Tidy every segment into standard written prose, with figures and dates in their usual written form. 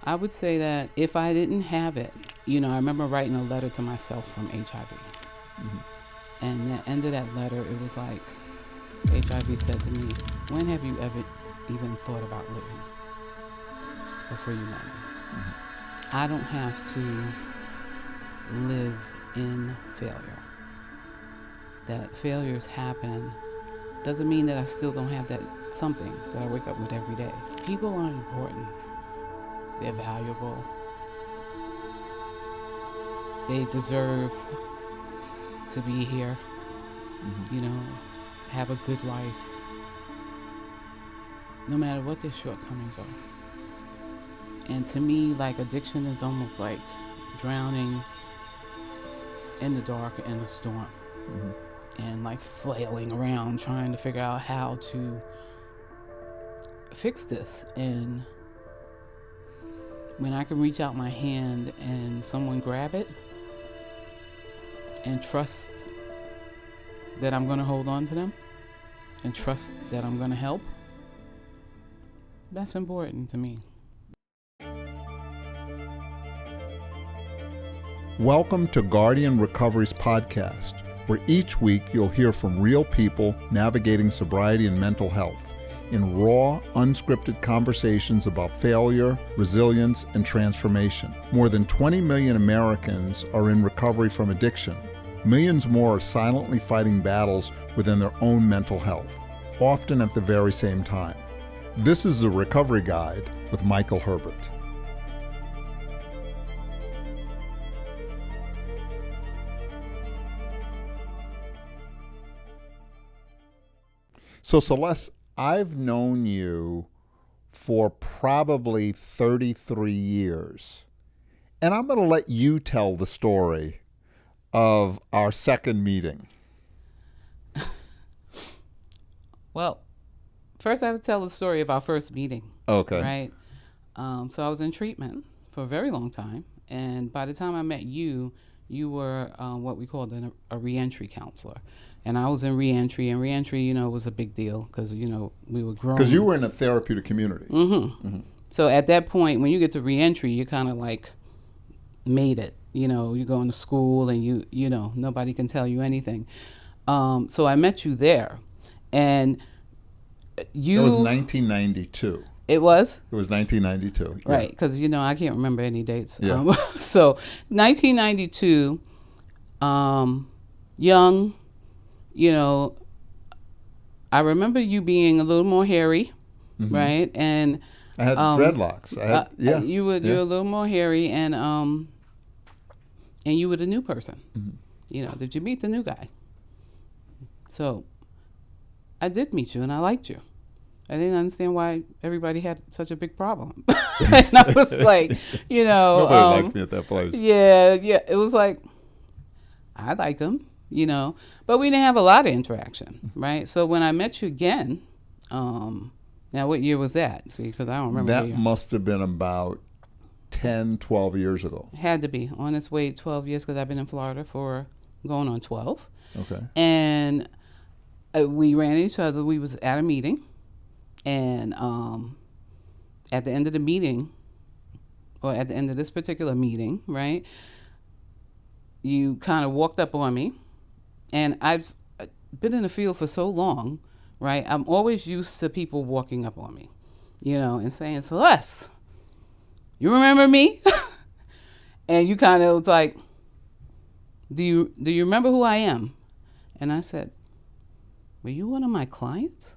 I would say that if I didn't have it, I remember writing a letter to myself from HIV. Mm-hmm. And at the end of that letter, it was like, HIV said to me, when have you ever even thought about living before you met me? Mm-hmm. I don't have to live in failure. That failures happen doesn't mean that I still don't have that something that I wake up with every day. People are important. They're valuable. They deserve to be here, have a good life, no matter what their shortcomings are. And to me, like, addiction is almost like drowning in the dark in a storm, and like flailing around trying to figure out how to fix this. And when I can reach out my hand and someone grab it and trust that I'm going to hold on to them and trust that I'm going to help, that's important to me. Welcome to Guardian Recovery's podcast, where each week you'll hear from real people navigating sobriety and mental health in raw, unscripted conversations about failure, resilience, and transformation. More than 20 million Americans are in recovery from addiction. Millions more are silently fighting battles within their own mental health, often at the very same time. This is the Recovery Guide with Michael Herbert. So Celeste, I've known you for probably 33 years, and I'm going to let you tell the story of our second meeting. Well, first I have to tell the story of our first meeting. Okay. Right? So I was in treatment for a very long time, and by the time I met you, you were what we called a reentry counselor. And I was in reentry, and reentry, was a big deal because, we were growing. Because you were in a therapeutic community. Mm-hmm. Mm-hmm. So at that point, when you get to reentry, you kind of like made it. You go into school and you nobody can tell you anything. So I met you there, and you. It was 1992. It was? It was 1992. Yeah. Right, because, I can't remember any dates. Yeah. So 1992, young, I remember you being a little more hairy, right? And I had dreadlocks. You were a little more hairy, and you were the new person. Mm-hmm. Did you meet the new guy? So I did meet you, and I liked you. I didn't understand why everybody had such a big problem. And I was like, Nobody liked me at that place. Yeah. It was like, I like him, but we didn't have a lot of interaction, right? So when I met you again, now what year was that? See, because I don't remember. That must have been about 10, 12 years ago. Had to be on its way 12 years because I've been in Florida for going on 12. Okay. And we ran into each other. We was at a meeting. And at the end of the meeting, or at the end of this particular meeting, right, you kind of walked up on me. And I've been in the field for so long, right, I'm always used to people walking up on me, and saying, Celeste, you remember me? And you kind of was like, do you remember who I am? And I said, were you one of my clients?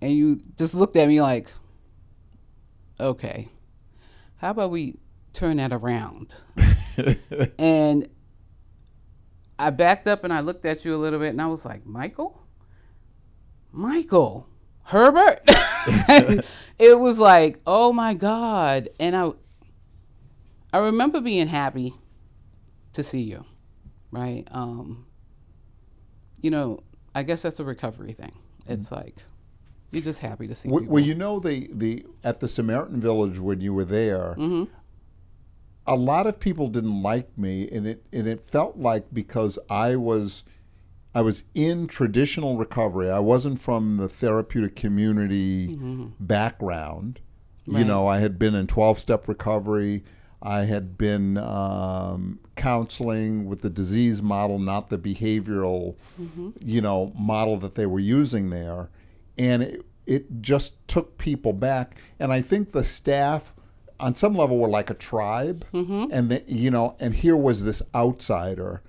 And you just looked at me like, okay, how about we turn that around? And I backed up and I looked at you a little bit and I was like, Michael Herbert? And it was like, oh my God. And I remember being happy to see you, right? I guess that's a recovery thing. It's like, you're just happy to see people. Well, the at the Samaritan Village when you were there, a lot of people didn't like me, and it felt like because I was in traditional recovery, I wasn't from the therapeutic community background. You know, I had been in 12-step recovery. I had been counseling with the disease model, not the behavioral, model that they were using there. And it just took people back. And I think the staff, on some level, were like a tribe. And, and here was this outsider,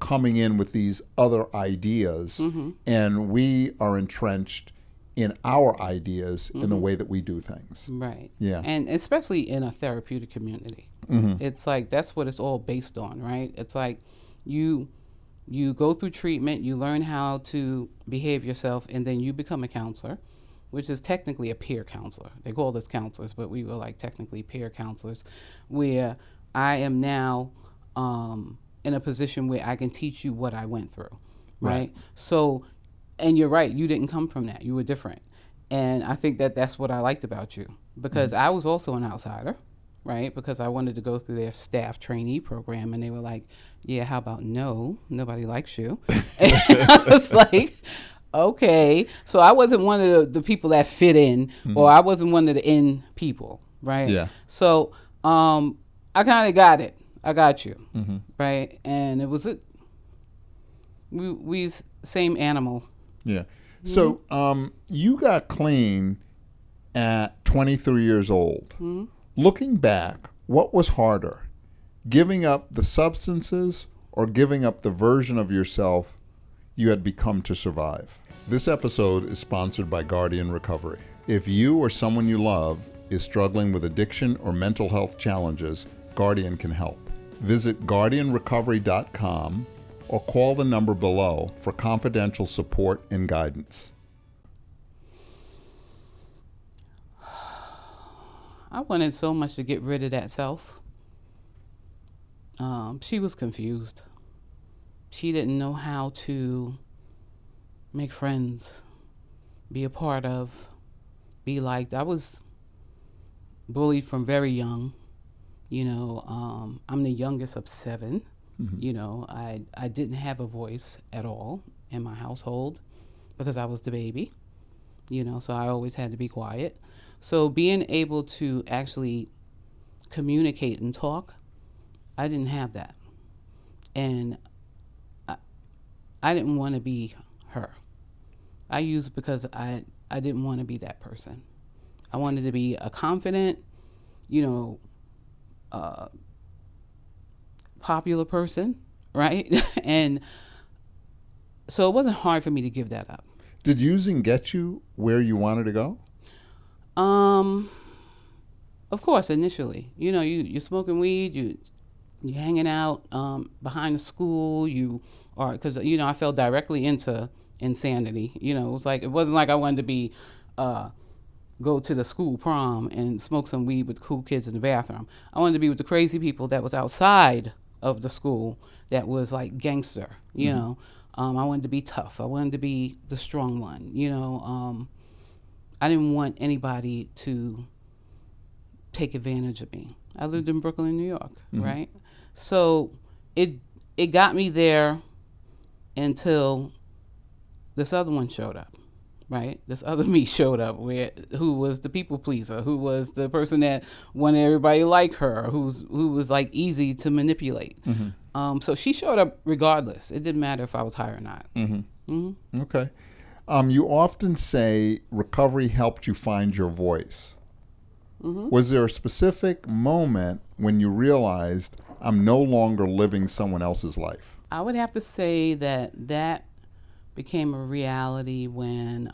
coming in with these other ideas. And we are entrenched in our ideas in the way that we do things. Right. Yeah. And especially in a therapeutic community. It's like, that's what it's all based on, right? It's like you go through treatment, you learn how to behave yourself, and then you become a counselor, which is technically a peer counselor. They call us counselors, but we were like technically peer counselors, where I am now in a position where I can teach you what I went through, right? So, and you're right, you didn't come from that. You were different. And I think that that's what I liked about you, because I was also an outsider, right? Because I wanted to go through their staff trainee program, and they were like, yeah, how about no? Nobody likes you. And I was like, okay. So I wasn't one of the people that fit in, or I wasn't one of the in people, right? Yeah. So I kind of got it. I got you, right? And it was we same animal. Yeah. So you got clean at 23 years old. Looking back, what was harder, giving up the substances or giving up the version of yourself you had become to survive? This episode is sponsored by Guardian Recovery. If you or someone you love is struggling with addiction or mental health challenges, Guardian can help. Visit guardianrecovery.com or call the number below for confidential support and guidance. I wanted so much to get rid of that self. She was confused. She didn't know how to make friends, be a part of, be liked. I was bullied from very young. I'm the youngest of 7. I didn't have a voice at all in my household because I was the baby, so I always had to be quiet. So being able to actually communicate and talk, I didn't have that. And I didn't want to be her. I used because I didn't want to be that person. I wanted to be a confident, popular person, right? And so it wasn't hard for me to give that up. Did using get you where you wanted to go? Of course, initially, you're smoking weed, you're hanging out behind the school, because I fell directly into insanity. It wasn't like I wanted to be go to the school prom and smoke some weed with cool kids in the bathroom. I wanted to be with the crazy people that was outside of the school that was like gangster. I wanted to be tough. I wanted to be the strong one. I didn't want anybody to take advantage of me. I lived in Brooklyn, New York, right? So it got me there until this other one showed up, right? This other me showed up, who was the people pleaser, who was the person that wanted everybody like her, who was like easy to manipulate. So she showed up regardless. It didn't matter if I was high or not. Okay. You often say recovery helped you find your voice. Was there a specific moment when you realized I'm no longer living someone else's life? I would have to say that became a reality when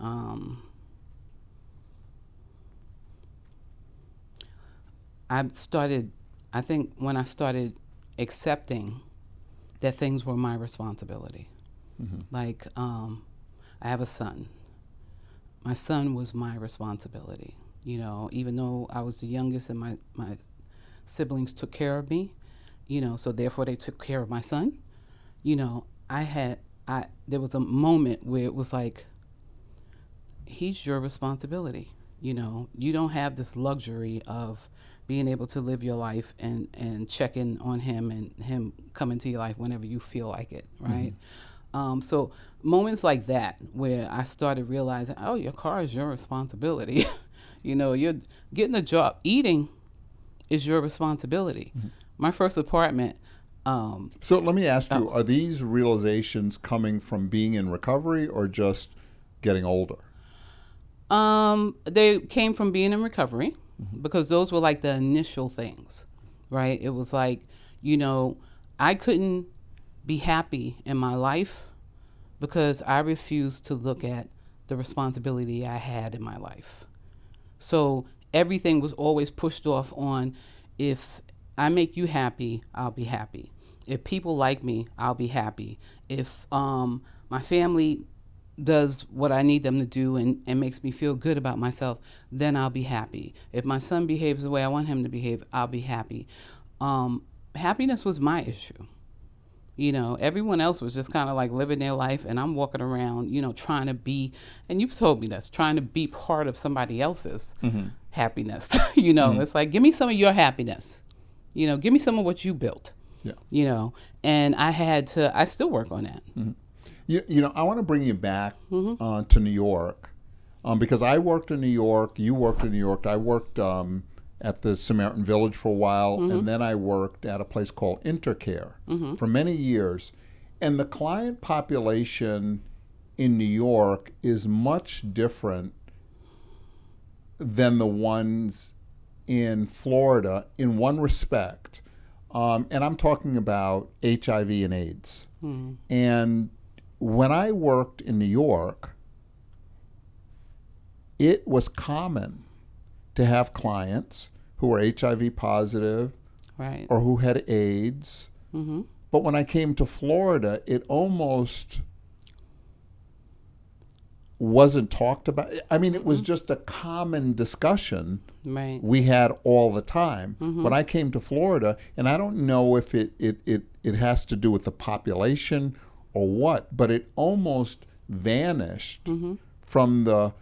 I started accepting that things were my responsibility. Like, I have a son. My son was my responsibility. Even though I was the youngest and my siblings took care of me, so therefore they took care of my son. There was a moment where it was like, he's your responsibility. You don't have this luxury of being able to live your life and check in on him and him come into your life whenever you feel like it, right? So moments like that where I started realizing, oh, your car is your responsibility. You're getting a job. Eating is your responsibility. My first apartment. So let me ask you, are these realizations coming from being in recovery or just getting older? They came from being in recovery because those were like the initial things, right? It was like, I couldn't be happy in my life because I refused to look at the responsibility I had in my life. So everything was always pushed off on, if I make you happy, I'll be happy. If people like me, I'll be happy. If my family does what I need them to do and makes me feel good about myself, then I'll be happy. If my son behaves the way I want him to behave, I'll be happy. Happiness was my issue. Everyone else was just kind of like living their life, and I'm walking around, trying to be, and you've told me this, trying to be part of somebody else's happiness. It's like, give me some of your happiness. Give me some of what you built. Yeah. And I still work on that. I want to bring you back to New York because I worked in New York, you worked in New York. I worked at the Samaritan Village for a while, and then I worked at a place called Intercare for many years. And the client population in New York is much different than the ones in Florida in one respect. And I'm talking about HIV and AIDS. And when I worked in New York, it was common to have clients who were HIV positive, right, or who had AIDS. But when I came to Florida, it almost wasn't talked about. I mean, it was just a common discussion we had all the time. When I came to Florida, and I don't know if it has to do with the population or what, but it almost vanished from the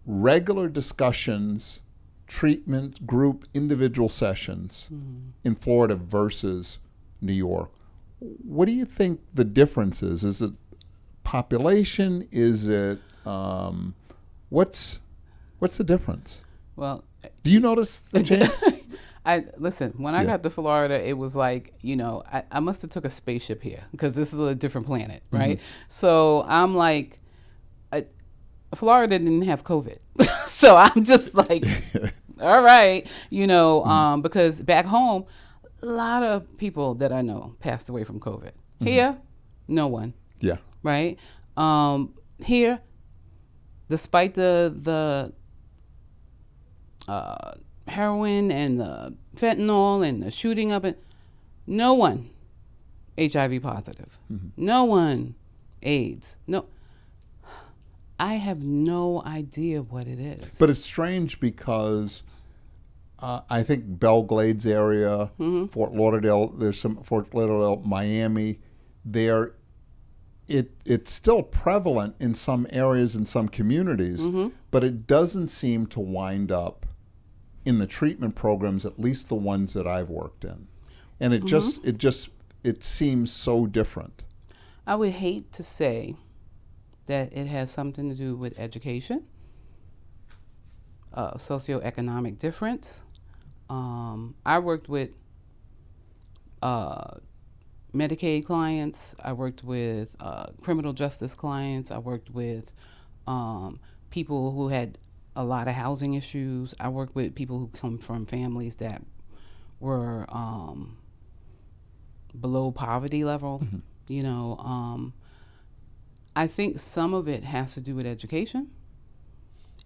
regular discussions, treatment, group, individual sessions in Florida versus New York. What do you think the difference is? Is it population? Is it what's the difference? Well, do you notice the change? When I got to Florida, it was like, I must have took a spaceship here because this is a different planet, right? So I'm like, Florida didn't have COVID. So I'm just like, all right, because back home, a lot of people that I know passed away from COVID. Here, no one. Yeah. Right? Here, despite the heroin and the fentanyl and the shooting of it, no one HIV positive. No one AIDS. No. I have no idea what it is. But it's strange because I think Belle Glades area, Fort Lauderdale, there's some Fort Lauderdale, Miami, it's still prevalent in some areas and some communities, but it doesn't seem to wind up in the treatment programs, at least the ones that I've worked in. And it seems so different. I would hate to say that it has something to do with education, socioeconomic difference. I worked with Medicaid clients. I worked with criminal justice clients. I worked with people who had a lot of housing issues. I worked with people who come from families that were below poverty level. I think some of it has to do with education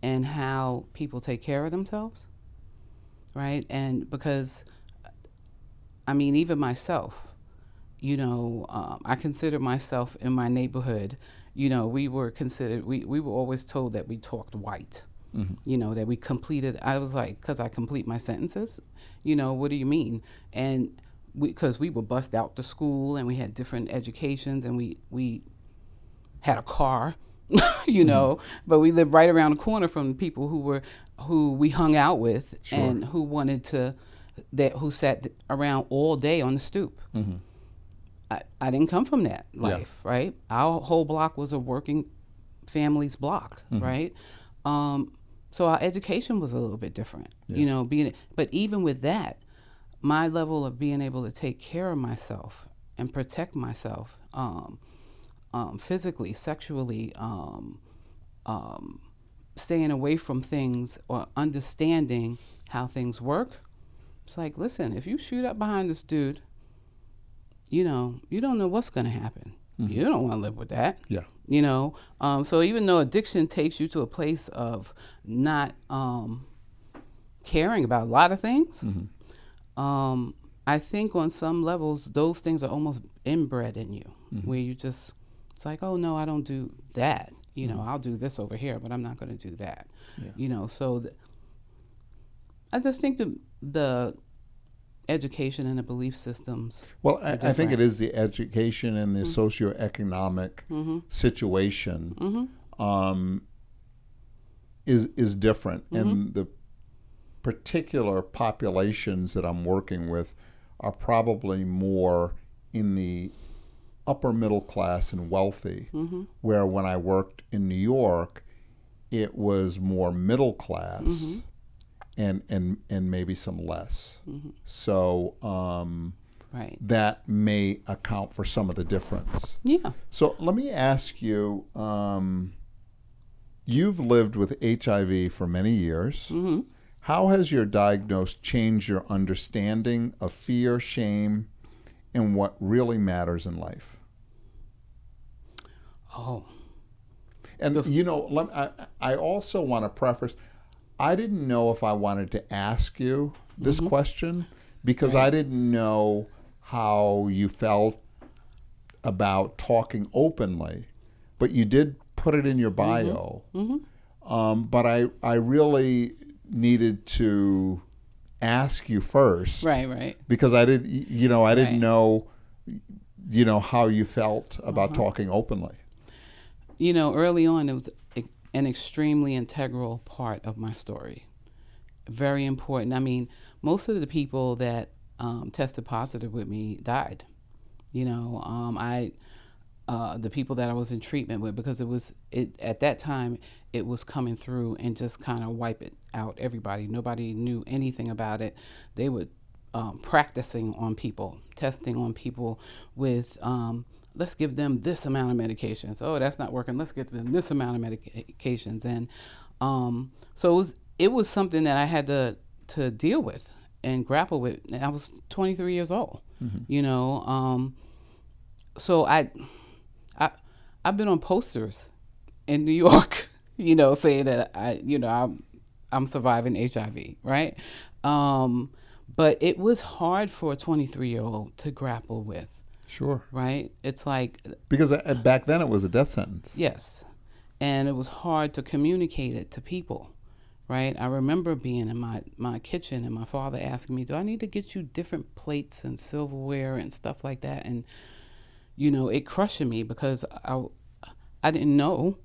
and how people take care of themselves, right? And because, even myself, I consider myself in my neighborhood, we were always told that we talked white, that we completed, I was like, because I complete my sentences, what do you mean? And because we were bused out to school and we had different educations and we had a car, but we lived right around the corner from the people who we hung out with and who who sat around all day on the stoop. I didn't come from that life, right? Our whole block was a working family's block, right? So our education was a little bit different, Yeah. But even with that, my level of being able to take care of myself and protect myself, physically, sexually, staying away from things or understanding how things work. It's like, listen, if you shoot up behind this dude, you don't know what's going to happen. Mm-hmm. You don't want to live with that. Yeah. So even though addiction takes you to a place of not caring about a lot of things, Mm-hmm. I think on some levels those things are almost inbred in you, where you just, it's like, oh no, I don't do that. I'll do this over here, but I'm not going to do that. Yeah. So I just think the education and the belief systems. Well, I think it is the education and the socioeconomic situation is different, and the particular populations that I'm working with are probably more in the upper middle class and wealthy, where when I worked in New York, it was more middle class and maybe some less. So Right. that may account for some of the difference. Yeah. So let me ask you, you've lived with HIV for many years. How has your diagnosis changed your understanding of fear, shame, and what really matters in life? Oh. And I also want to preface, I didn't know if I wanted to ask you this question because I didn't know how you felt about talking openly, but you did put it in your bio. But I really needed to ask you first, Right. because I didn't know, how you felt about talking openly. Early on, it was an extremely integral part of my story. Very important. I mean, most of the people that tested positive with me died. The people that I was in treatment with, because at that time it was coming through and just kind of wipe it out everybody. Nobody knew anything about it. They were practicing on people, testing on people with let's give them this amount of medications. Oh, that's not working. Let's give them this amount of medications. And so it was something that I had to deal with and grapple with. And I was 23 years old, so I've been on posters in New York, saying that I'm surviving HIV, right? But it was hard for a 23-year-old to grapple with. Sure. Right? It's like... Because back then it was a death sentence. Yes. And it was hard to communicate it to people, right? I remember being in my kitchen and my father asking me, do I need to get you different plates and silverware and stuff like that? And, it crushed me because I didn't know,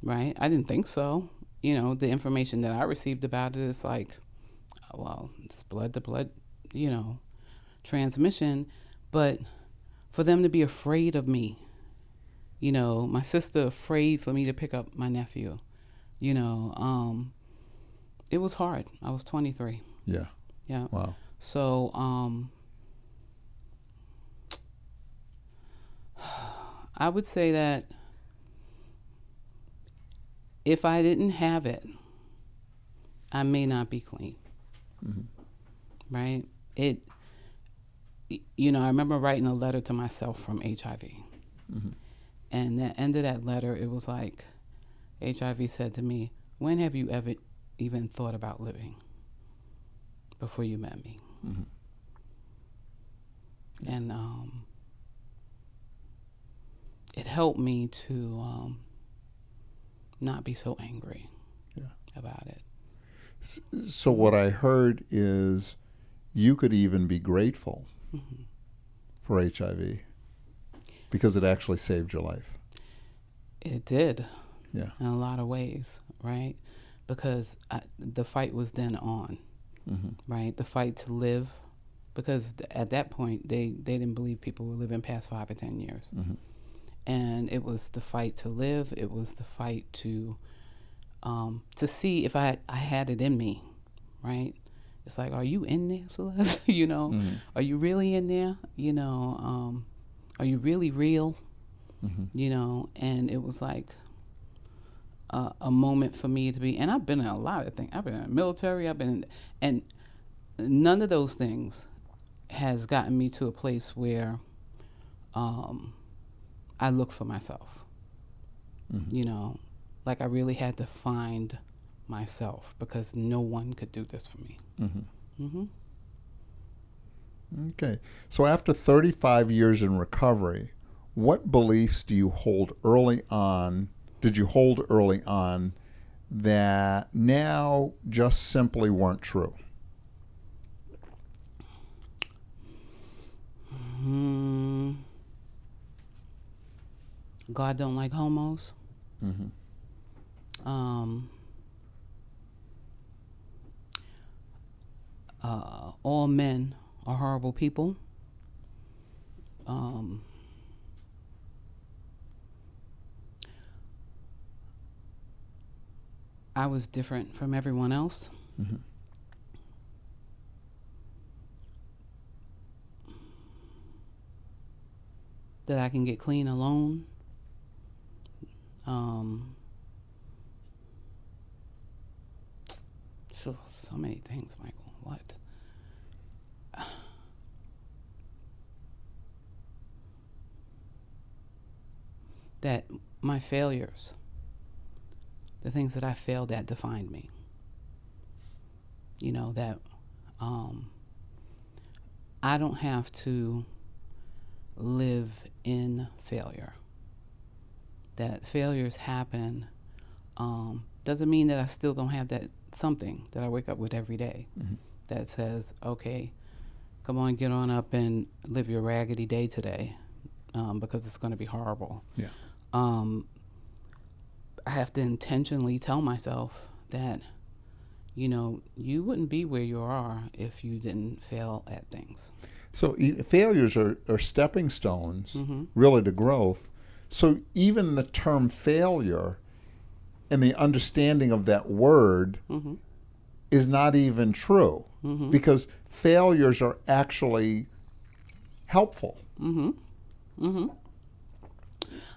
right? I didn't think so. The information that I received about it is like, well, it's blood to blood, transmission. But for them to be afraid of me, my sister afraid for me to pick up my nephew, it was hard. I was 23. Yeah. Yeah. Wow. So, I would say that if I didn't have it, I may not be clean. Right? I remember writing a letter to myself from HIV. And at the end of that letter, it was like, HIV said to me, when have you ever even thought about living before you met me? And it helped me to not be so angry about it. So what I heard is you could even be grateful for HIV because it actually saved your life. It did. Yeah. In a lot of ways, right? Because the fight was then on, right? The fight to live, because at that point they didn't believe people were living past 5 or 10 years. And it was the fight to live. It was the fight to to see if I had it in me, right? It's like, are you in there, Celeste? You know, are you really in there? You know, are you really real? You know, and it was like a moment for me to be, and I've been in a lot of things. I've been in the military, and none of those things has gotten me to a place where I look for myself. You know, like I really had to find myself because no one could do this for me. Okay. So after 35 years in recovery, what beliefs do you hold early on, did you hold early on that now just simply weren't true? God don't like homos. All men are horrible people. I was different from everyone else. That I can get clean alone. So many things, Michael. What? That my failures, the things that I failed at, defined me. You know, that I don't have to live in failure. That failures happen doesn't mean that I still don't have that something that I wake up with every day that says, okay, come on, get on up and live your raggedy day today because it's going to be horrible. Yeah. I have to intentionally tell myself that, you know, you wouldn't be where you are if you didn't fail at things. So failures are stepping stones really to growth. So even the term failure and the understanding of that word is not even true because failures are actually helpful.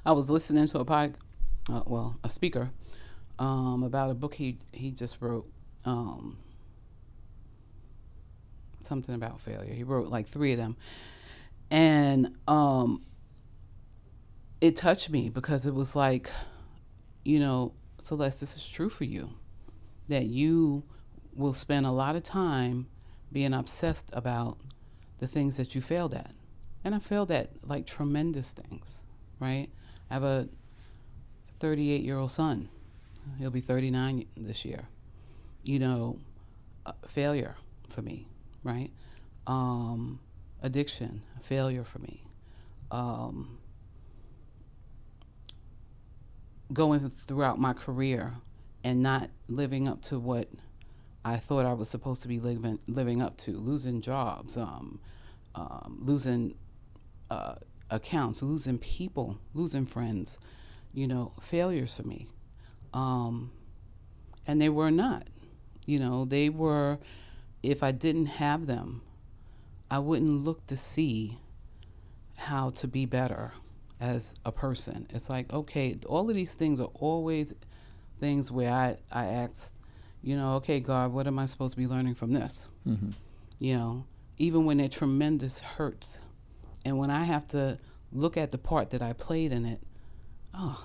I was listening to a speaker about a book he just wrote, something about failure. He wrote like 3 of them, and it touched me because it was like, you know, Celeste, this is true for you, that you will spend a lot of time being obsessed about the things that you failed at. And I failed at like tremendous things, right? I have a 38-year-old son. He'll be 39 this year. You know, failure for me, right? Addiction, failure for me. Going throughout my career and not living up to what I thought I was supposed to be living up to, losing jobs, losing accounts, losing people, losing friends, you know, failures for me. And they were not, you know, they were, if I didn't have them, I wouldn't look to see how to be better as a person. It's like, okay, all of these things are always things where I ask, you know, okay, God, what am I supposed to be learning from this? You know, even when they're tremendous hurts. And when I have to look at the part that I played in it, I'm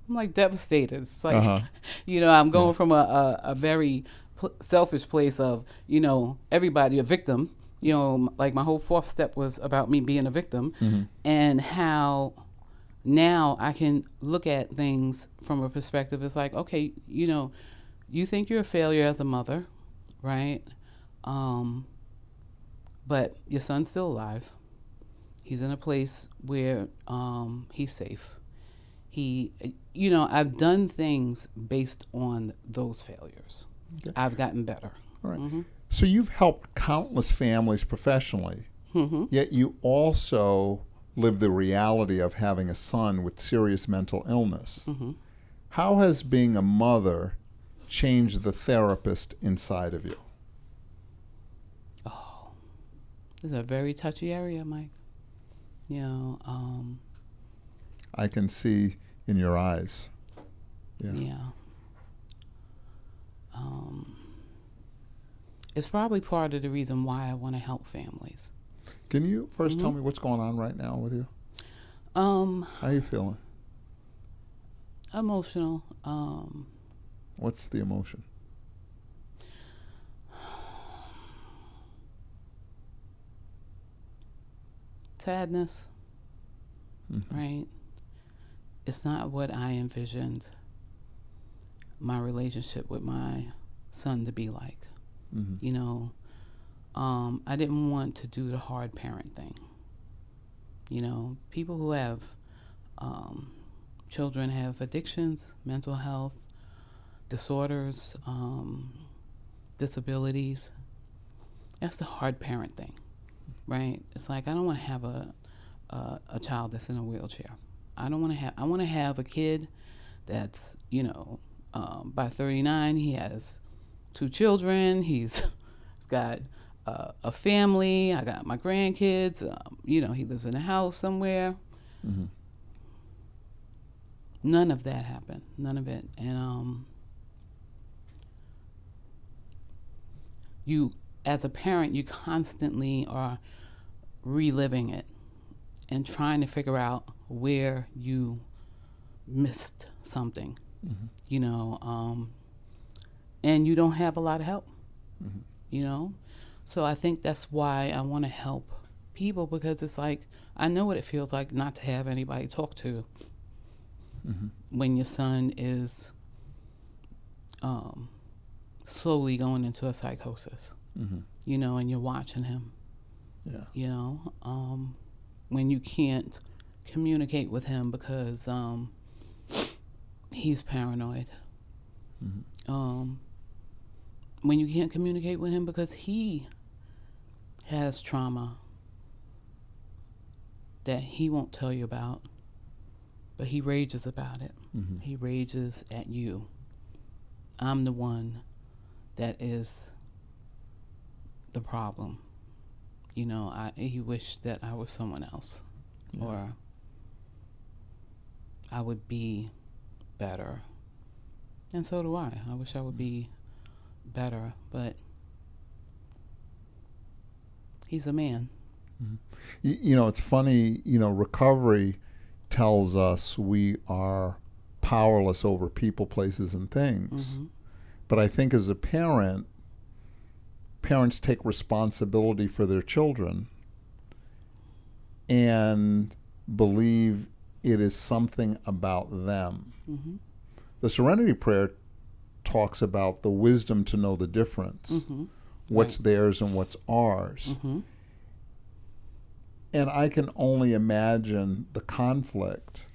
like devastated. It's like, you know, I'm going from a very selfish place of, you know, everybody a victim. You know, like my whole 4th step was about me being a victim, and how now I can look at things from a perspective. It's like, okay, you know, you think you're a failure as a mother, right? But your son's still alive. He's in a place where he's safe. You know, I've done things based on those failures. Okay. I've gotten better. All right. So you've helped countless families professionally, yet you also live the reality of having a son with serious mental illness. How has being a mother change the therapist inside of you? Oh, this is a very touchy area, Mike. You know, I can see in your eyes. yeah. It's probably part of the reason why I want to help families. Can you first tell me what's going on right now with you? How are you feeling? Emotional. What's the emotion? Sadness. Right? It's not what I envisioned my relationship with my son to be like. You know, I didn't want to do the hard parent thing. You know, people who have children have addictions, mental health, disorders, disabilities. That's the hard parent thing, right? It's like, I don't want to have a child that's in a wheelchair. I want to have a kid that's, you know, by 39, he has 2 children. He's got a family. I got my grandkids. You know, he lives in a house somewhere. None of that happened. None of it. And you, as a parent, you constantly are reliving it and trying to figure out where you missed something. You know, and you don't have a lot of help. You know, so I think that's why I want to help people, because it's like, I know what it feels like not to have anybody to talk to when your son is slowly going into a psychosis. You know, and you're watching him. You know, when you can't communicate with him because he's paranoid. When you can't communicate with him because he has trauma that he won't tell you about, but he rages about it. He rages at you. I'm the one that is the problem. You know, he wished that I was someone else, or I would be better. And so do I. I wish I would be better, but he's a man. You know, it's funny, you know, recovery tells us we are powerless over people, places, and things. But I think as a parent, parents take responsibility for their children and believe it is something about them. The Serenity Prayer talks about the wisdom to know the difference, what's theirs and what's ours. And I can only imagine the conflict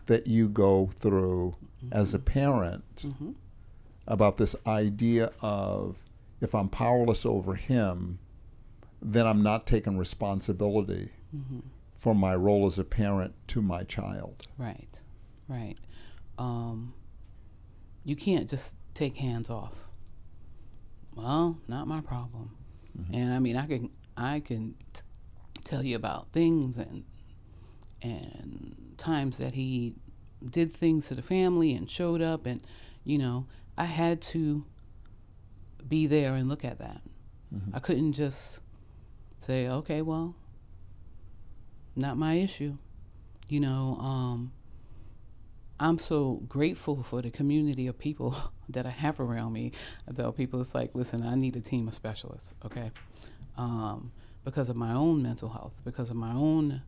that you go through as a parent about this idea of, if I'm powerless over him, then I'm not taking responsibility for my role as a parent to my child. Right. You can't just take hands off. Well, not my problem. And I mean, I can tell you about things and times that he did things to the family and showed up, and you know, I had to be there and look at that. I couldn't just say, okay, well, not my issue. You know, I'm so grateful for the community of people that I have around me. I tell people, it's like, listen, I need a team of specialists, okay? Because of my own mental health, because of my own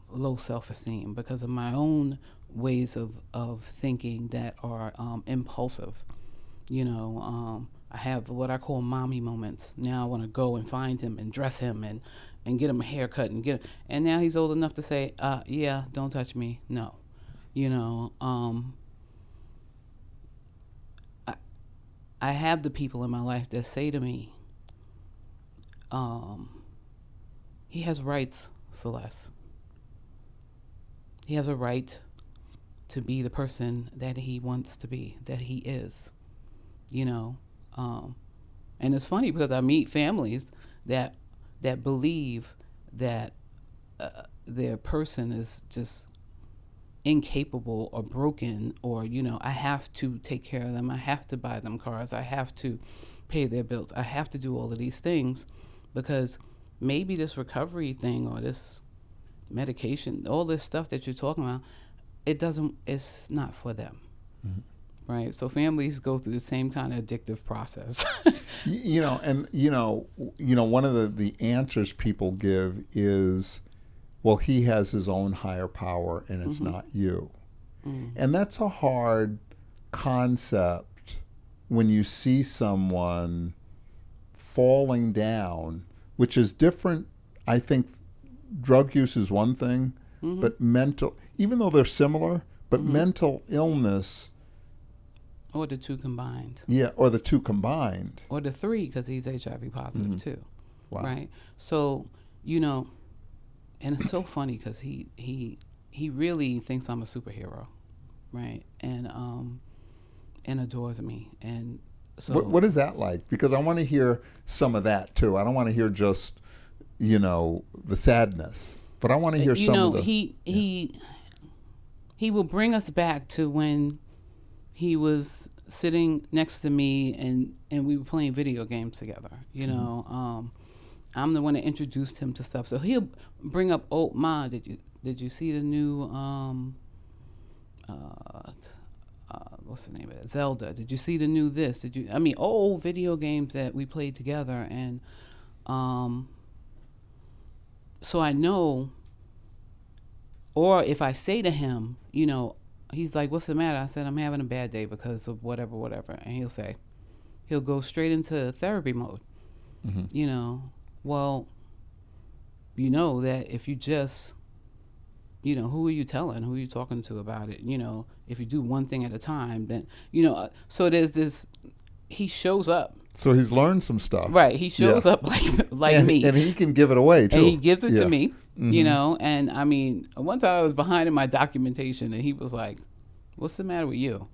low self-esteem, because of my own ways of thinking that are impulsive. You know, I have what I call mommy moments. Now I want to go and find him and dress him and get him a haircut and now he's old enough to say, yeah, don't touch me. No. You know, I have the people in my life that say to me, he has rights, Celeste. He has a right to be the person that he wants to be, that he is, you know. And it's funny because I meet families that believe that their person is just incapable or broken, or, you know, I have to take care of them, I have to buy them cars, I have to pay their bills, I have to do all of these things, because maybe this recovery thing or this medication, all this stuff that you're talking about, it's not for them. Mm-hmm. Right? So families go through the same kind of addictive process. One of the answers people give is, well, he has his own higher power and it's mm-hmm. not you. Mm-hmm. And that's a hard concept when you see someone falling down, which is different. I think drug use is one thing, mm-hmm. but mental, even though they're similar, but mm-hmm. mental illness. Or the two combined. Yeah, or the two combined. Or the three, because he's HIV positive mm-hmm. too. Wow. Right? So, you know, and it's so funny because he really thinks I'm a superhero, right? And adores me. And so what is that like? Because I want to hear some of that too. I don't want to hear just, you know, the sadness, but I want to hear some of the. He will bring us back to when he was sitting next to me and we were playing video games together. You know, mm-hmm. I'm the one that introduced him to stuff. So he'll bring up, oh, Ma, did you see the new what's the name of it? Zelda. Did you see the new this? Old video games that we played together. And so I know, or if I say to him, you know, he's like, what's the matter? I said, I'm having a bad day because of whatever. And he'll go straight into therapy mode. Mm-hmm. You know, well, you know that if you just, you know, who are you telling? Who are you talking to about it? You know, if you do one thing at a time, then, you know, so there's this, he shows up. So he's learned some stuff. Right. He shows up like me. And he can give it away, too. And he gives it to me, mm-hmm. you know. And, I mean, one time I was behind in my documentation, and he was like, what's the matter with you?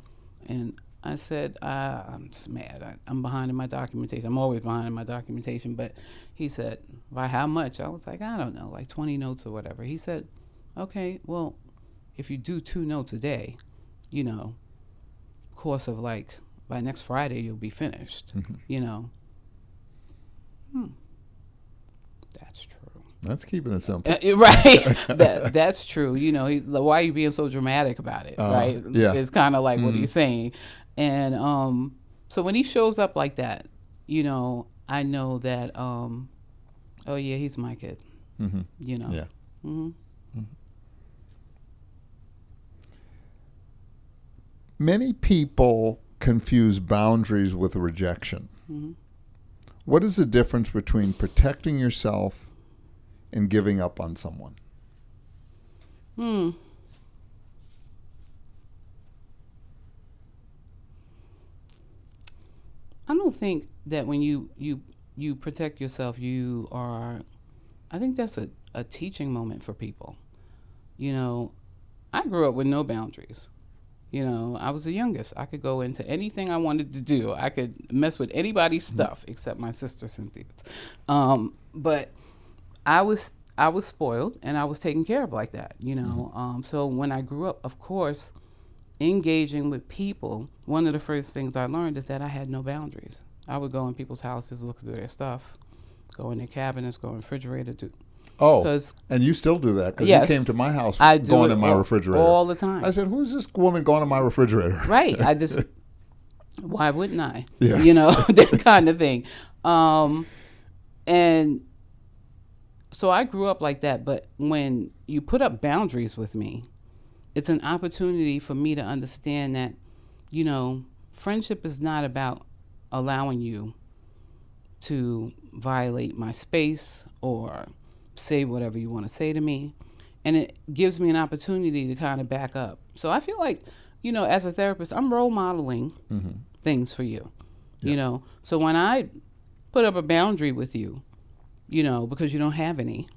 And I said, I'm just mad. I'm behind in my documentation. I'm always behind in my documentation. But he said, by how much? I was like, I don't know, like 20 notes or whatever. He said, okay, well, if you do 2 notes a day, you know, course of like, by next Friday, you'll be finished, mm-hmm. you know. That's true. That's keeping it simple. Right. That's true. You know, why are you being so dramatic about it, right? Yeah. It's kind of like, what are you saying? And so when he shows up like that, you know, I know that, oh, yeah, he's my kid, mm-hmm. you know. Yeah. Mm-hmm. Mm-hmm. Many people confuse boundaries with rejection. Mm-hmm. What is the difference between protecting yourself and giving up on someone? I don't think that when you protect yourself, I think that's a teaching moment for people. You know, I grew up with no boundaries. You know, I was the youngest. I could go into anything I wanted to do. I could mess with anybody's stuff except my sister Cynthia's. But I was spoiled and I was taken care of like that, you know. Mm-hmm. So when I grew up, of course, engaging with people, one of the first things I learned is that I had no boundaries. I would go in people's houses, look through their stuff, go in their cabinets, go in the refrigerator, and you still do that because yes, you came to my house I going in my refrigerator all the time. I said, "Who's this woman going in my refrigerator?" Right. Why wouldn't I? Yeah. You know, that kind of thing. And so I grew up like that. But when you put up boundaries with me, it's an opportunity for me to understand that, you know, friendship is not about allowing you to violate my space or say whatever you want to say to me. And it gives me an opportunity to kind of back up. So I feel like, you know, as a therapist, I'm role modeling mm-hmm. things for you, you know. So when I put up a boundary with you, you know, because you don't have any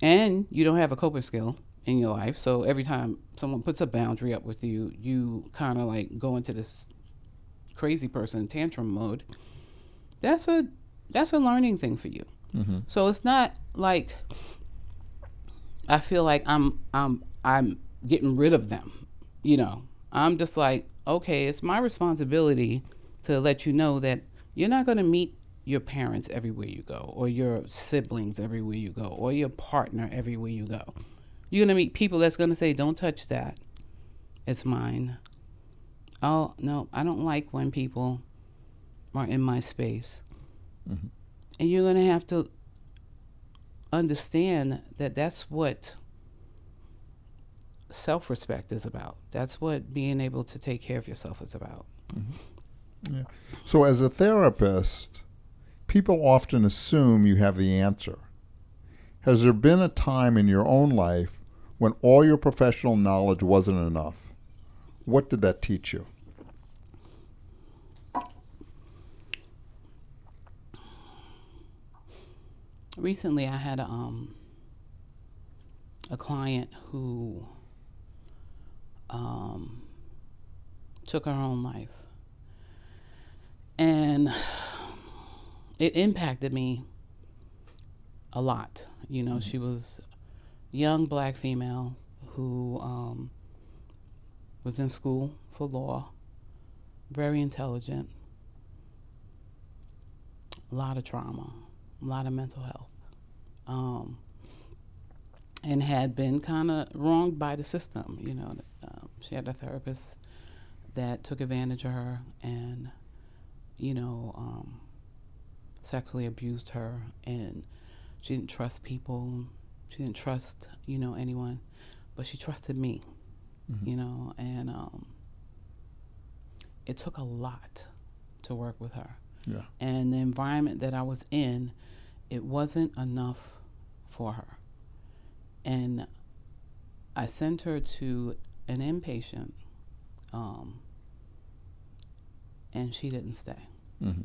and you don't have a coping skill in your life. So every time someone puts a boundary up with you, you kind of like go into this crazy person tantrum mode. That's a learning thing for you. Mm-hmm. So it's not like I feel like I'm getting rid of them. I'm just like, okay, it's my responsibility to let you know that you're not going to meet your parents everywhere you go, or your siblings everywhere you go, or your partner everywhere you go. You're going to meet people that's going to say, don't touch that. It's mine. Oh, no, I don't like when people are in my space. Mm-hmm. And you're going to have to understand that that's what self-respect is about. That's what being able to take care of yourself is about. Mm-hmm. Yeah. So as a therapist, people often assume you have the answer. Has there been a time in your own life when all your professional knowledge wasn't enough? What did that teach you? Recently, I had a client who took her own life. And it impacted me a lot. She was a young black female who was in school for law, very intelligent, a lot of trauma, a lot of mental health, and had been kind of wronged by the system. She had a therapist that took advantage of her and, sexually abused her, and she didn't trust people. She didn't trust, anyone, but she trusted me, Mm-hmm. and it took a lot to work with her. Yeah. And the environment that I was in, it wasn't enough for her. And I sent her to an inpatient, and she didn't stay. Mm-hmm.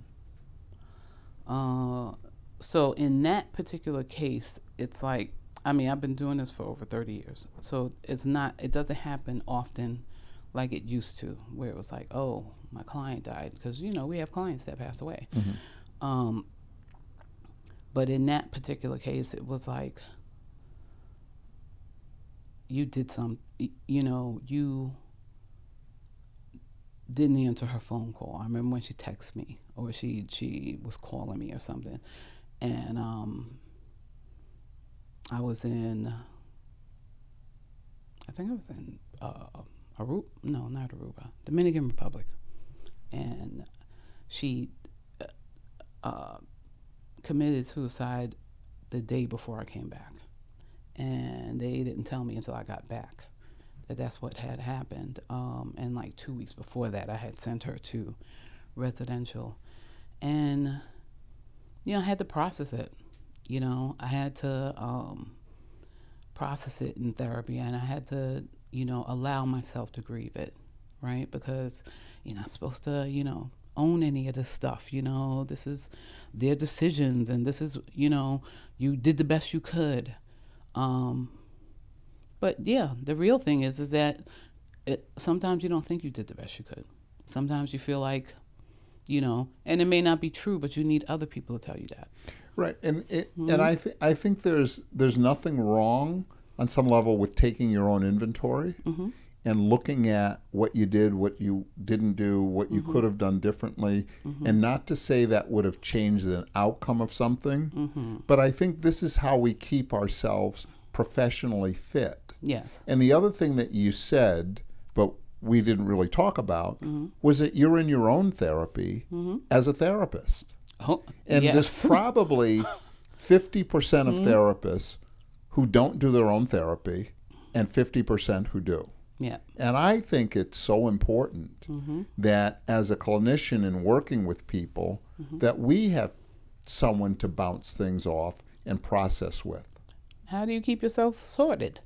So in that particular case, it's like, I've been doing this for over 30 years. So it doesn't happen often like it used to, where it was like, oh, my client died. Because, we have clients that pass away. Mm-hmm. But in that particular case, it was like, you did you didn't answer her phone call. I remember when she texted me, or she was calling me or something. And I was in Aruba, no, not Aruba, Dominican Republic. And she committed suicide the day before I came back. And they didn't tell me until I got back that that's what had happened. And like 2 weeks before that, I had sent her to residential. And, I had to process it. I had to process it in therapy, and I had to, allow myself to grieve it, right? Because you're not supposed to, own any of this stuff. This is their decisions, and this is, you did the best you could. But yeah, the real thing is that sometimes you don't think you did the best you could. Sometimes you feel like, and it may not be true, but you need other people to tell you that. Right, and I think there's nothing wrong on some level with taking your own inventory Mm-hmm. and looking at what you did, what you didn't do, what you Mm-hmm. could have done differently, Mm-hmm. and not to say that would have changed the outcome of something, Mm-hmm. but I think this is how we keep ourselves professionally fit. Yes. And the other thing that you said, but we didn't really talk about, Mm-hmm. was that you're in your own therapy Mm-hmm. as a therapist. Oh, And yes. there's probably 50% of therapists who don't do their own therapy and 50% who do. Yeah. And I think it's so important Mm-hmm. that as a clinician in working with people, that we have someone to bounce things off and process with. How do you keep yourself sorted?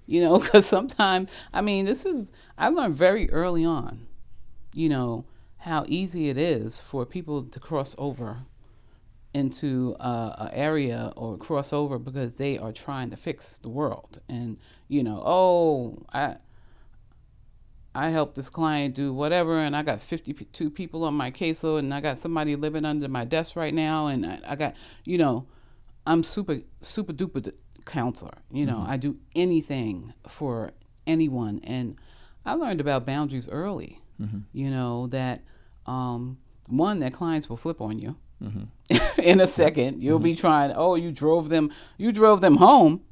Because sometimes, I learned very early on, how easy it is for people to cross over into a area or crossover because they are trying to fix the world. And I helped this client do whatever, and I got 52 people on my caseload, and I got somebody living under my desk right now, and I got, I'm super duper counselor. I do anything for anyone, and I learned about boundaries early. That one, that clients will flip on you in a second. You'll be trying. Oh, you drove them home.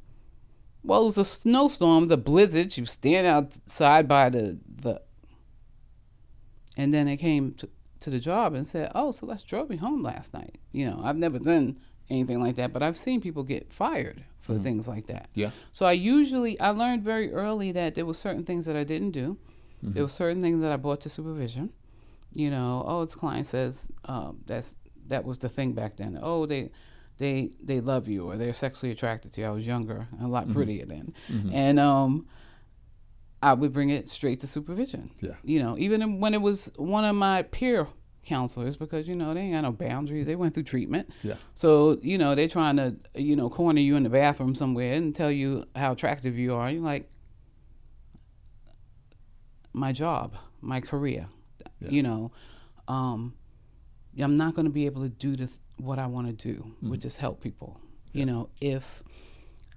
Well, it was a snowstorm, the blizzard. You stand outside by the and then they came to the job and said, "Oh, Celeste drove me home last night." I've never done anything like that, but I've seen people get fired for things like that. Yeah. So I learned very early that there were certain things that I didn't do. There were certain things that I brought to supervision. This client says that was the thing back then. Oh, they love you, or they're sexually attracted to you. I was younger, a lot prettier then, and I would bring it straight to supervision. Yeah. Even when it was one of my peer counselors, because they ain't got no boundaries. They went through treatment. Yeah. So they're trying to corner you in the bathroom somewhere and tell you how attractive you are. You're like, my job, my career. Yeah. I'm not going to be able to do what I want to do, which is help people. If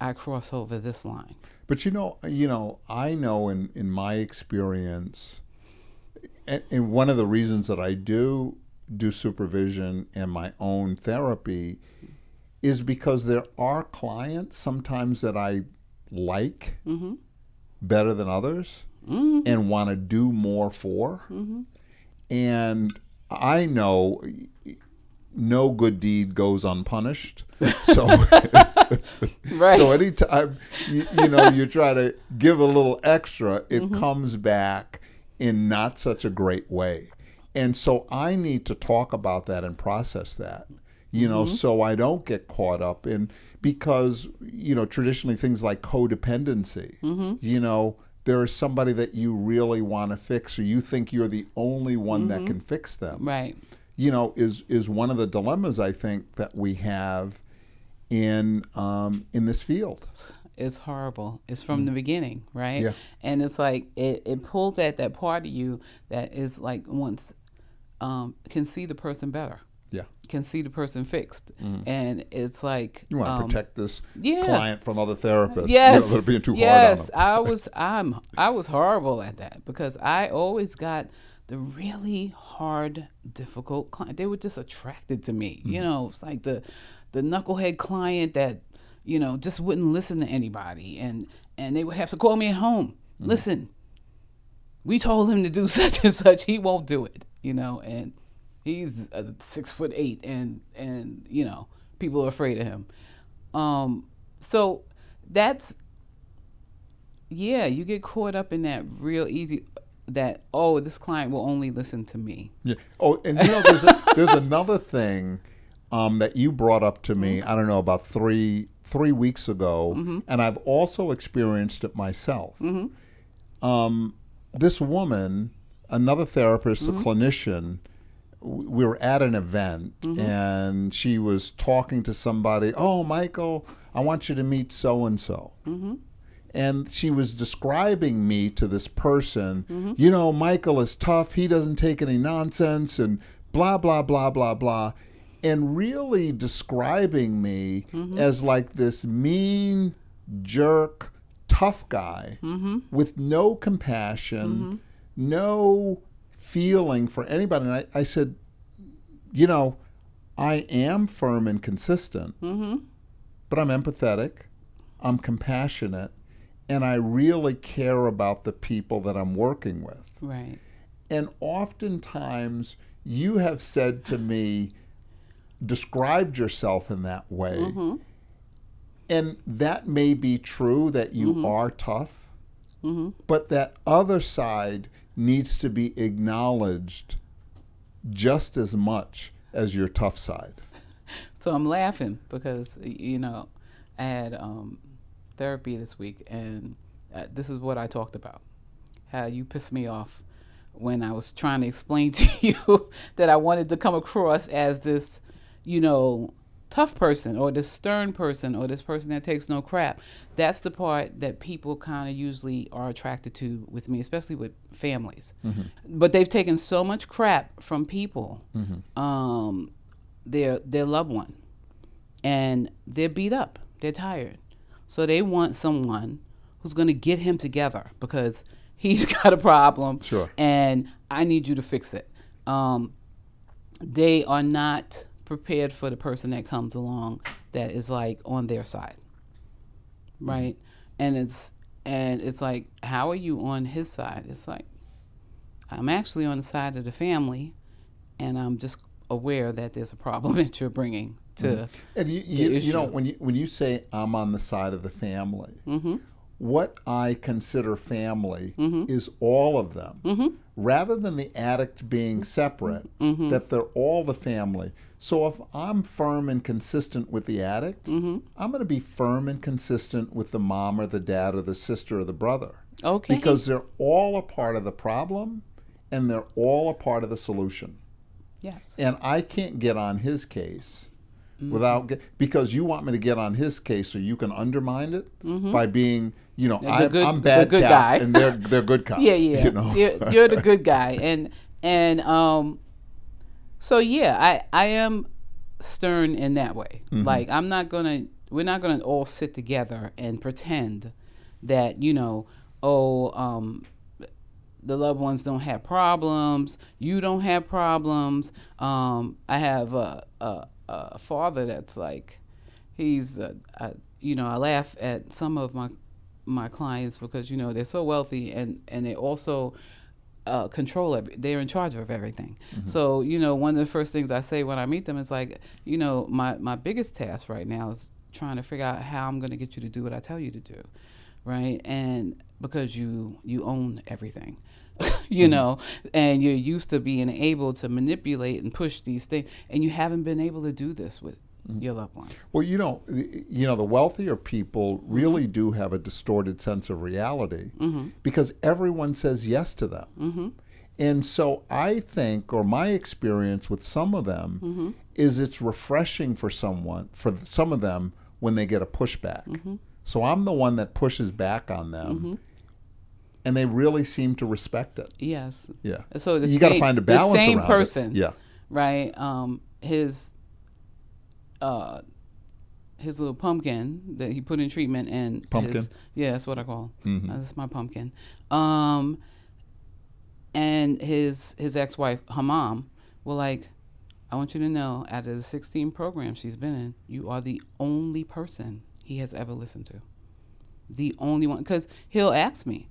I cross over this line. But I know in my experience, and one of the reasons that I do supervision and my own therapy is because there are clients sometimes that I like better than others and want to do more for. And I know no good deed goes unpunished. So, right. So anytime you try to give a little extra, it comes back in not such a great way. And so I need to talk about that and process that, so I don't get caught up in, because, traditionally things like codependency, there is somebody that you really want to fix, or you think you're the only one that can fix them. Right. Is one of the dilemmas I think that we have in this field. It's horrible. It's from the beginning, right? Yeah. And it's like it pulls at that part of you that is like wants can see the person better. Yeah. Can see the person fixed. And it's like you want to protect this client from other therapists. Yes. They're being too hard on them. I was horrible at that, because I always got the really hard, difficult client. They were just attracted to me. It's like the knucklehead client that just wouldn't listen to anybody, and they would have to call me at home. Listen, we told him to do such and such. He won't do it. And he's 6'8", and people are afraid of him. So that's you get caught up in that real easy. That this client will only listen to me. Yeah. Oh, and there's another thing that you brought up to me. I don't know, about three weeks ago, and I've also experienced it myself. This woman, another therapist, a clinician, we were at an event, and she was talking to somebody. Oh, Michael, I want you to meet so and so. And she was describing me to this person. Michael is tough. He doesn't take any nonsense, and blah, blah, blah, blah, blah. And really describing me as like this mean, jerk, tough guy with no compassion, no feeling for anybody. And I said, I am firm and consistent, but I'm empathetic, I'm compassionate, and I really care about the people that I'm working with. Right. And oftentimes you have said to me, described yourself in that way. And that may be true, that you are tough, but that other side needs to be acknowledged just as much as your tough side. So I'm laughing because, I had therapy this week, and this is what I talked about. How you pissed me off when I was trying to explain to you that I wanted to come across as this, tough person or this stern person or this person that takes no crap. That's the part that people kind of usually are attracted to with me, especially with families. But they've taken so much crap from people, their loved one, and they're beat up. They're tired. So they want someone who's going to get him together because he's got a problem. Sure. And I need you to fix it. They are not prepared for the person that comes along that is like on their side, right? And it's like, how are you on his side? It's like, I'm actually on the side of the family, and I'm just aware that there's a problem that you're bringing to and the issue. When you say I'm on the side of the family, what I consider family is all of them, rather than the addict being separate, that they're all the family. So if I'm firm and consistent with the addict, I'm going to be firm and consistent with the mom or the dad or the sister or the brother. Okay. Because they're all a part of the problem and they're all a part of the solution. Yes. And I can't get on his case because you want me to get on his case so you can undermine it by being, I'm bad good cop guy. and they're good cop. Yeah. You're the good guy. And so yeah, I am stern in that way. Like we're not gonna all sit together and pretend that, the loved ones don't have problems. You don't have problems. I have a father that's like, he's, I laugh at some of my clients because, they're so wealthy and they also control they're in charge of everything. So, one of the first things I say when I meet them is like, my biggest task right now is trying to figure out how I'm going to get you to do what I tell you to do. Right. And because you own everything, and you're used to being able to manipulate and push these things, and you haven't been able to do this with your loved one. Well, the wealthier people really do have a distorted sense of reality because everyone says yes to them. And so I think, or my experience with some of them is it's refreshing for some of them when they get a pushback. So I'm the one that pushes back on them. And they really seem to respect it. Yes. Yeah. So you got to find a balance the same around person. It. Yeah. Right. His little pumpkin that he put in treatment and pumpkin. That's what I call. That's my pumpkin. And his ex-wife, her mom, were like, I want you to know, out of the 16 programs she's been in, you are the only person he has ever listened to. The only one. Because he'll ask me,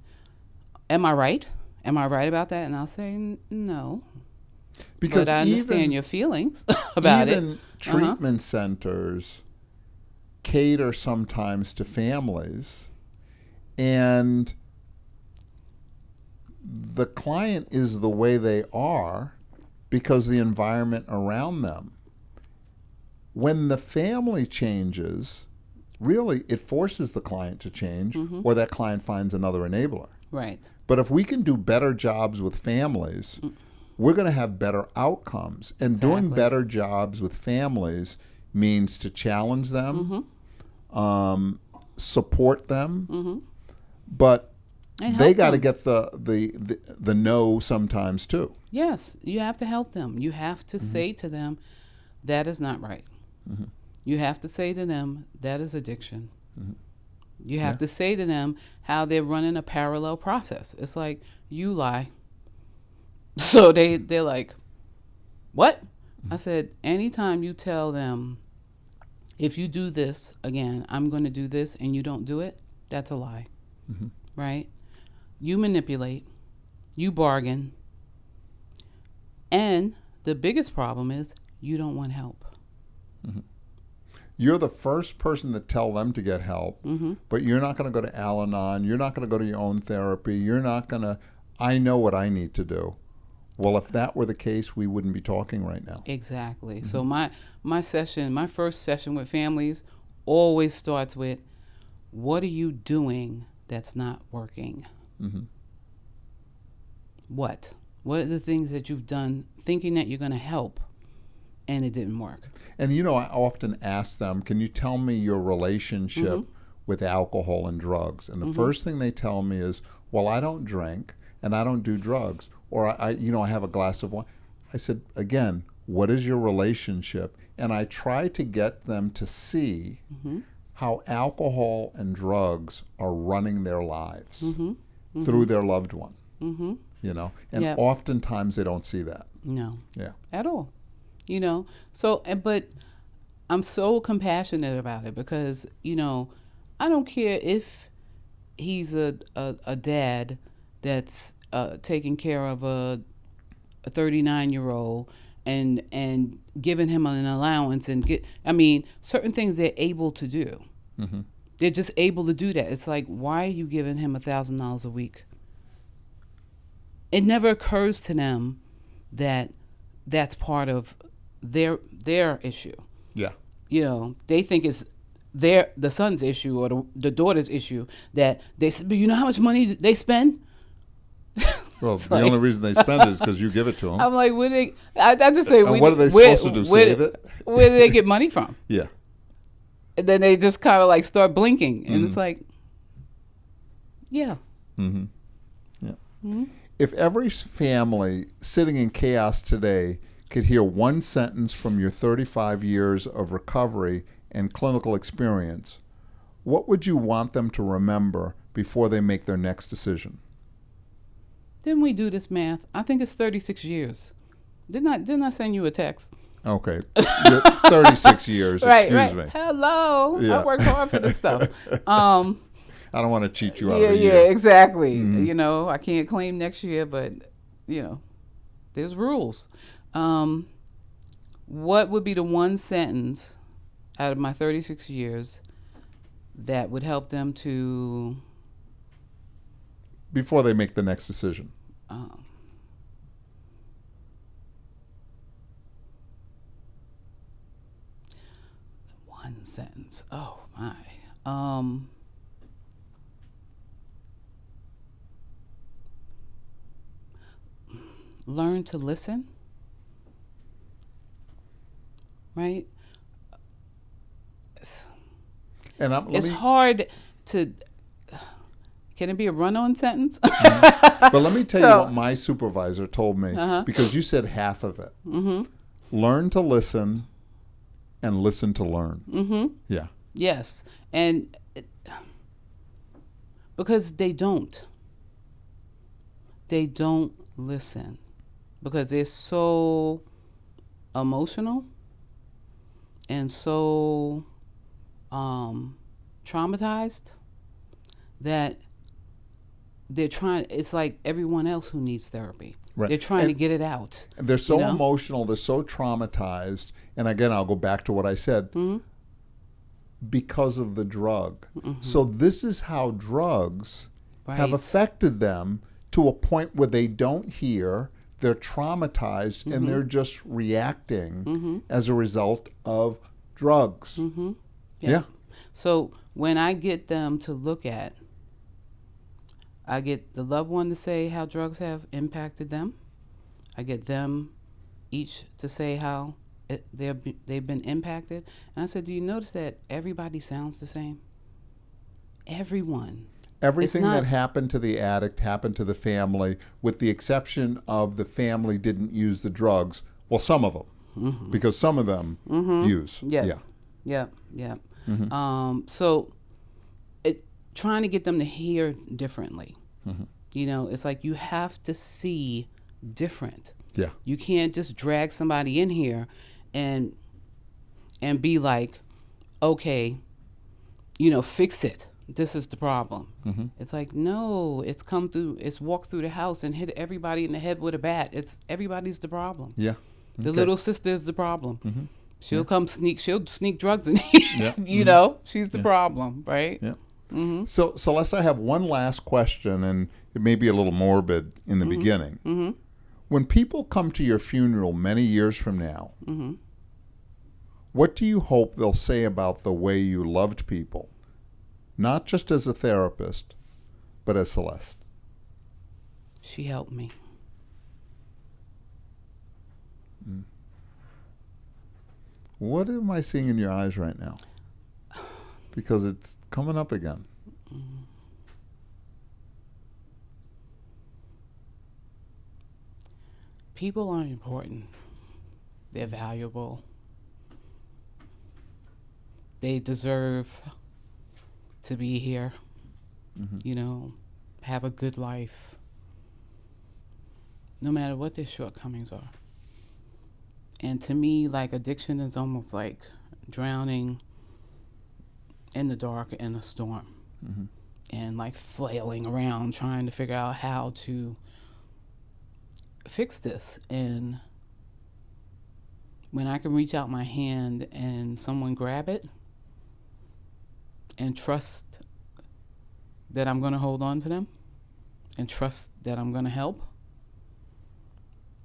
am I right? Am I right about that? And I'll say, no. Because but I understand your feelings about it. Even treatment centers cater sometimes to families, and the client is the way they are because the environment around them. When the family changes, really it forces the client to change, or that client finds another enabler. Right. But if we can do better jobs with families, we're going to have better outcomes. And doing better jobs with families means to challenge them, support them, but they got to get the no sometimes too. Yes, you have to help them. You have to say to them, that is not right. You have to say to them, that is addiction. You have to say to them how they're running a parallel process. It's like, you lie. So they're like, what? I said, anytime you tell them, if you do this again, I'm going to do this, and you don't do it, that's a lie. Right? You manipulate. You bargain. And the biggest problem is you don't want help. You're the first person to tell them to get help, but you're not going to go to Al-Anon. You're not going to go to your own therapy. You're not going to, I know what I need to do. Well, if that were the case, we wouldn't be talking right now. Exactly. So my first session with families always starts with, what are you doing that's not working? What? What are the things that you've done thinking that you're going to help and it didn't work. And I often ask them, can you tell me your relationship with alcohol and drugs? And the first thing they tell me is, well, I don't drink and I don't do drugs, or I have a glass of wine. I said, again, what is your relationship? And I try to get them to see how alcohol and drugs are running their lives through their loved one. And oftentimes they don't see that. No. Yeah. At all. So, but I'm so compassionate about it because, I don't care if he's a dad that's taking care of a 39-year-old and giving him an allowance and certain things they're able to do. They're just able to do that. It's like, why are you giving him $1,000 a week? It never occurs to them that that's part of their issue. Yeah. They think it's the son's issue or the daughter's issue that they. But you know how much money they spend? Well, the only reason they spend it is because you give it to them. I'm like, I just say, what are they supposed to do? Save it? Where do they get money from? Yeah. And then they just kind of like start blinking, and it's like, yeah. Yeah. If every family sitting in chaos today could hear one sentence from your 35 years of recovery and clinical experience, what would you want them to remember before they make their next decision? Didn't we do this math? I think it's 36 years. Didn't I send you a text? Okay. 36 years, right. Excuse me. Hello. Yeah. I work hard for this stuff. I don't want to cheat you out of a Yeah, year. exactly. I can't claim next year, but, there's rules. What would be the one sentence out of my 36 years that would help them to... Before they make the next decision. One sentence. Oh, my. Learn to listen. Right? And it's hard to... Can it be a run-on sentence? But let me tell you what my supervisor told me, because you said half of it. Learn to listen and listen to learn. Yeah. Yes. And because they don't listen because they're so emotional and so traumatized that it's like everyone else who needs therapy. Right. They're trying to get it out. They're so emotional, they're so traumatized. And again, I'll go back to what I said. Because of the drug. So this is how drugs have affected them to a point where they don't hear, they're traumatized, and they're just reacting as a result of drugs. Yeah. So when I get them to look at, I get the loved one to say how drugs have impacted them. I get them each to say how they've been impacted. And I said, do you notice that everybody sounds the same? Everyone. Everything that happened to the addict happened to the family, with the exception of the family didn't use the drugs. Well, some of them, because some of them use. Yeah. So trying to get them to hear differently. It's like you have to see different. Yeah. You can't just drag somebody in here and be like, okay, fix it. This is the problem. It's like, no, it's walked through the house and hit everybody in the head with a bat. Everybody's the problem. Yeah. The little sister is the problem. She'll she'll sneak drugs in. She's the problem, right? Yeah. So, Celeste, I have one last question, and it may be a little morbid in the beginning. When people come to your funeral many years from now, what do you hope they'll say about the way you loved people, not just as a therapist, but as Celeste? She helped me. What am I seeing in your eyes right now? Because it's coming up again. People are important. They're valuable. They deserve to be here, have a good life, no matter what their shortcomings are. And to me, like, addiction is almost like drowning in the dark in a storm, and like flailing around trying to figure out how to fix this. And when I can reach out my hand and someone grab it and trust that I'm going to hold on to them and trust that I'm going to help,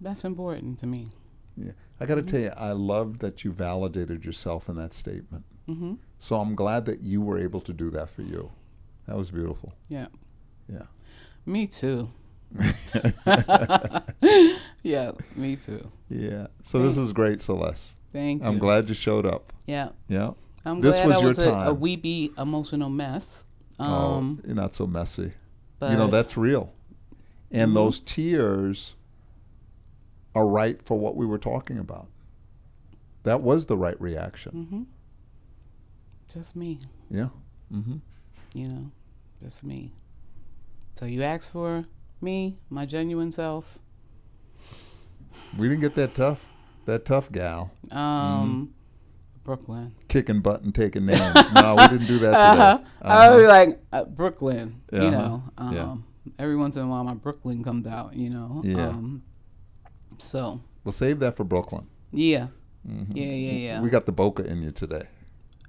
that's important to me. Yeah, I got to tell you, I love that you validated yourself in that statement. So I'm glad that you were able to do that for you. That was beautiful. Yeah. Yeah. Me too. Yeah, me too. Yeah. So this was great, Celeste. Thank you. I'm glad you showed up. Yeah. Yeah. I'm This glad was I your was time. a weepy, emotional mess. You're not so messy. But That's real. And those tears are right for what we were talking about. That was the right reaction. Just me. Yeah. Just me. So you asked for me, my genuine self. We didn't get that tough gal. Brooklyn. Kicking butt and taking names. No, we didn't do that today. I was like, Brooklyn, Yeah. Every once in a while my Brooklyn comes out, Yeah. So. We'll save that for Brooklyn. Yeah. Yeah. We got the Boca in you today.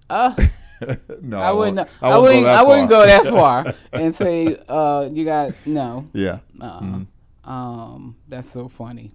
No, I wouldn't go that far and say you got no. Yeah. That's so funny.